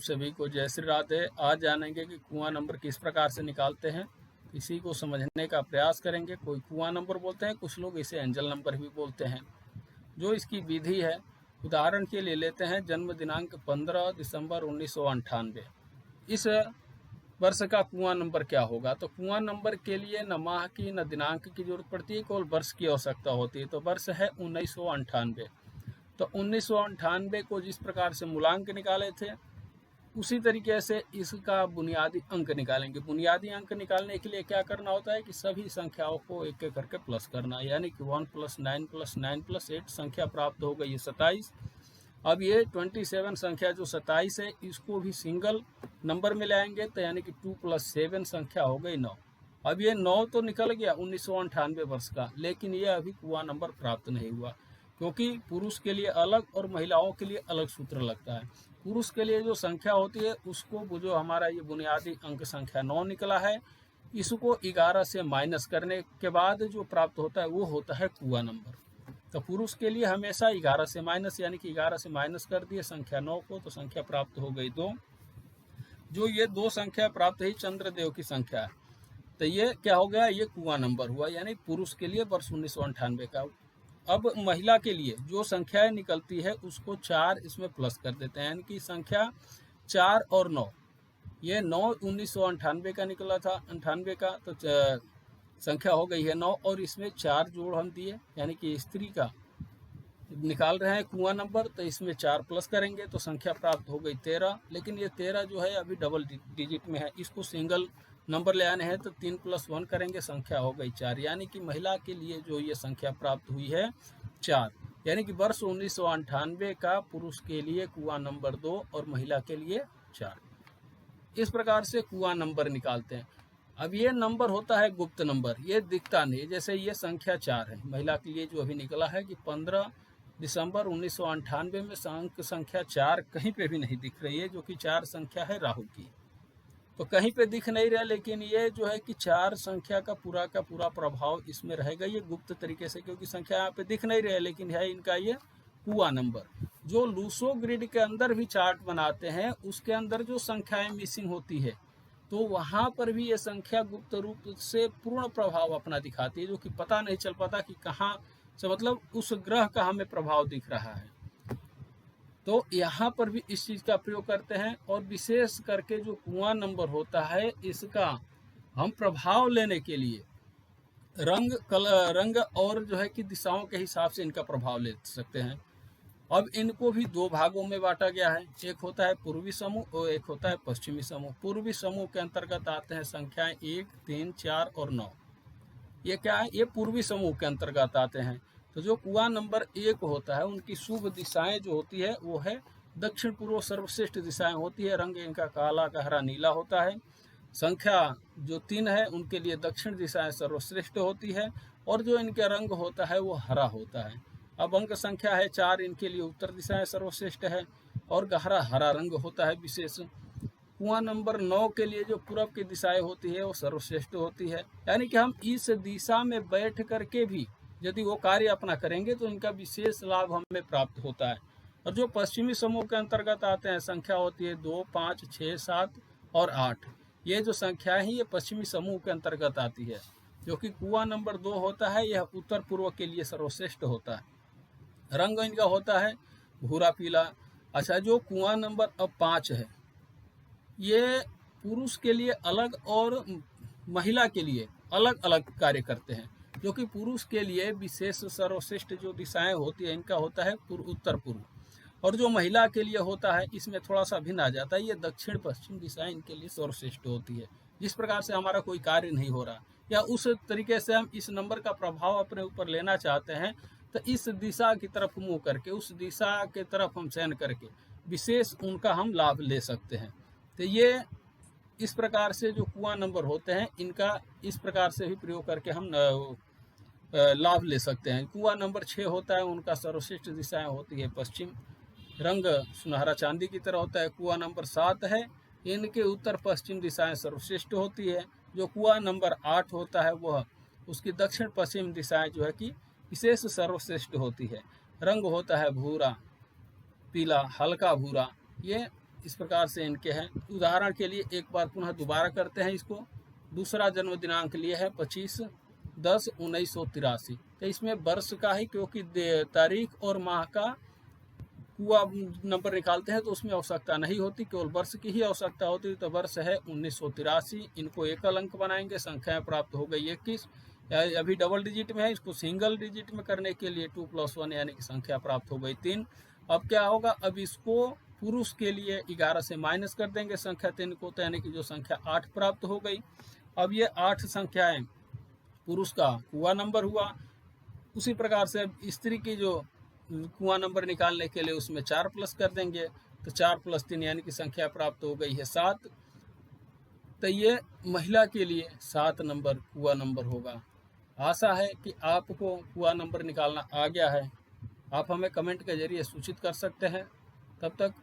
सभी को जय श्री राधे। आज जानेंगे कि कुआं नंबर किस प्रकार से निकालते हैं, इसी को समझने का प्रयास करेंगे। कोई कुआं नंबर बोलते हैं, कुछ लोग इसे एंजल नंबर भी बोलते हैं। जो इसकी विधि है, उदाहरण के लिए लेते हैं जन्म दिनांक 15 दिसंबर 1998। इस वर्ष का कुआं नंबर क्या होगा? तो कुआं नंबर के लिए न माह की न दिनांक की जरूरत पड़ती है, केवल वर्ष की आवश्यकता होती है। तो वर्ष है 1998। तो 1998 को जिस प्रकार से मूलांक निकाले थे, उसी तरीके से इसका बुनियादी अंक निकालेंगे। बुनियादी अंक निकालने के लिए क्या करना होता है कि सभी संख्याओं को एक एक करके प्लस करना, यानी कि 1 + 9 + 9 + 8 संख्या प्राप्त हो गई है 27। अब ये 27 संख्या जो 27 है, इसको भी सिंगल नंबर में लाएंगे, तो यानी कि 2 + 7 संख्या हो गई 9। अब ये 9 तो निकल गया 1998 वर्ष का, लेकिन ये अभी कुआं नंबर प्राप्त नहीं हुआ, क्योंकि पुरुष के लिए अलग और महिलाओं के लिए अलग सूत्र लगता है। पुरुष के लिए जो संख्या होती है, उसको जो हमारा ये बुनियादी अंक संख्या 9 निकला है, इसको 11 से माइनस करने के बाद जो प्राप्त होता है वो होता है कुआं नंबर। तो पुरुष के लिए हमेशा 11 से माइनस, यानी कि 11 से माइनस कर दिए संख्या 9 को, तो संख्या प्राप्त हो गई 2। जो ये 2 संख्या प्राप्त हुई चंद्रदेव की संख्या है, तो ये क्या हो गया, ये कुआं नंबर हुआ, यानी पुरुष के लिए वर्ष 1998 का। अब महिला के लिए जो संख्याएं निकलती है, उसको 4 इसमें प्लस कर देते हैं, यानी कि संख्या 4 और 9। ये 9 1998 का निकला था, 98 का, तो संख्या हो गई है 9, और इसमें 4 जोड़ हम दिए, यानी कि स्त्री का निकाल रहे हैं कुआं नंबर, तो इसमें 4 प्लस करेंगे तो संख्या प्राप्त हो गई 13। लेकिन ये 13 जो है अभी डबल डिजिट में है, इसको सिंगल नंबर ले आने हैं, तो 3 + 1 करेंगे, संख्या हो गई 4। यानी कि महिला के लिए जो ये संख्या प्राप्त हुई है 4, यानी कि वर्ष 1998 का पुरुष के लिए कुआं नंबर 2 और महिला के लिए 4। इस प्रकार से कुआं नंबर निकालते हैं। अब ये नंबर होता है गुप्त नंबर, ये दिखता नहीं। जैसे ये संख्या 4 है, महिला के लिए जो अभी निकला है कि 15 दिसंबर 1998 में अंक संख्या 4 कहीं पे भी नहीं दिख रही है, जो कि 4 संख्या है राहु की, तो कहीं पे दिख नहीं रहा। लेकिन ये जो है कि 4 संख्या का पूरा प्रभाव इसमें रहेगा, ये गुप्त तरीके से, क्योंकि संख्या यहाँ पे दिख नहीं रही है, लेकिन है इनका ये कुआं नंबर। जो लूसो ग्रिड के अंदर भी चार्ट बनाते हैं, उसके अंदर जो संख्याएं मिसिंग होती है, तो वहां पर भी ये संख्या गुप्त रूप से पूर्ण प्रभाव अपना दिखाती है, जो कि पता नहीं चल पाता कि कहाँ से, मतलब उस ग्रह का हमें प्रभाव दिख रहा है। तो यहाँ पर भी इस चीज़ का प्रयोग करते हैं, और विशेष करके जो कुआं नंबर होता है, इसका हम प्रभाव लेने के लिए रंग और जो है कि दिशाओं के हिसाब से इनका प्रभाव ले सकते हैं। अब इनको भी 2 भागों में बांटा गया है, एक होता है पूर्वी समूह और एक होता है पश्चिमी समूह। पूर्वी समूह के अंतर्गत आते हैं संख्याएं 1, 3, 4 और 9। ये क्या है, ये पूर्वी समूह के अंतर्गत आते हैं। तो जो कुआं नंबर 1 होता है, उनकी शुभ दिशाएं जो होती है वो है दक्षिण पूर्व सर्वश्रेष्ठ दिशाएं होती है। रंग इनका काला, गहरा नीला होता है। संख्या जो 3 है, उनके लिए दक्षिण दिशाएं सर्वश्रेष्ठ होती है, और जो इनके रंग होता है वो हरा होता है। अब अंक संख्या है 4, इनके लिए उत्तर दिशाएं सर्वश्रेष्ठ है, और गहरा हरा रंग होता है विशेष। कुआं नंबर 9 के लिए जो पूर्व की दिशाएं होती है वो सर्वश्रेष्ठ होती है, यानी कि हम इस दिशा में बैठ करके भी यदि वो कार्य अपना करेंगे तो इनका विशेष लाभ हमें प्राप्त होता है। और जो पश्चिमी समूह के अंतर्गत आते हैं, संख्या होती है 2, 5, 6, 7 और 8। ये जो संख्या है ये पश्चिमी समूह के अंतर्गत आती है। जो कि कुआं नंबर 2 होता है, यह उत्तर पूर्व के लिए सर्वश्रेष्ठ होता है। रंग इनका होता है भूरा पीला। अच्छा, जो कुआं नंबर अब 5 है, ये पुरुष के लिए अलग और महिला के लिए अलग अलग कार्य करते हैं। जो कि पुरुष के लिए विशेष सर्वश्रेष्ठ जो दिशाएं होती है, इनका होता है उत्तर पूर्व, और जो महिला के लिए होता है इसमें थोड़ा सा भिन्न आ जाता है, ये दक्षिण पश्चिम दिशाएं इनके लिए सर्वश्रेष्ठ होती है। जिस प्रकार से हमारा कोई कार्य नहीं हो रहा, या उस तरीके से हम इस नंबर का प्रभाव अपने ऊपर लेना चाहते हैं, तो इस दिशा की तरफ मुँह करके, उस दिशा के तरफ हम चयन करके विशेष उनका हम लाभ ले सकते हैं। तो ये इस प्रकार से जो कुआं नंबर होते हैं, इनका इस प्रकार से भी प्रयोग करके हम लाभ ले सकते हैं। कुआं नंबर 6 होता है, उनका सर्वश्रेष्ठ दिशाएं होती है पश्चिम, रंग सुनहरा चांदी की तरह होता है। कुआं नंबर 7 है, इनके उत्तर पश्चिम दिशाएं सर्वश्रेष्ठ होती है। जो कुआं नंबर 8 होता है, वह उसकी दक्षिण पश्चिम दिशाएं जो है कि विशेष सर्वश्रेष्ठ होती है। रंग होता है भूरा पीला, हल्का भूरा। ये इस प्रकार से इनके हैं। उदाहरण के लिए एक बार पुनः दोबारा करते हैं इसको। दूसरा जन्म दिनांक लिए है 25/10/1983। तो इसमें वर्ष का ही, क्योंकि तारीख और माह का कुआ नंबर निकालते हैं तो उसमें आवश्यकता नहीं होती, केवल वर्ष की ही आवश्यकता होती है। तो वर्ष है 1983। इनको एकल अंक बनाएंगे, संख्या प्राप्त हो गई 21। अभी डबल डिजिट में है, इसको सिंगल डिजिट में करने के लिए 2 + 1 यानी कि संख्या प्राप्त हो गई 3। अब क्या होगा, अब इसको पुरुष के लिए 11 से माइनस कर देंगे संख्या 3 को, तो यानी कि जो संख्या 8 प्राप्त हो गई। अब ये 8 संख्याएं पुरुष का कुआ नंबर हुआ। उसी प्रकार से स्त्री की जो कुआं नंबर निकालने के लिए उसमें 4 प्लस कर देंगे, तो 4 + 3 यानी कि संख्या प्राप्त हो गई है 7। तो ये महिला के लिए 7 नंबर कुआं नंबर होगा। आशा है कि आपको कुआं नंबर निकालना आ गया है। आप हमें कमेंट के जरिए सूचित कर सकते हैं। तब तक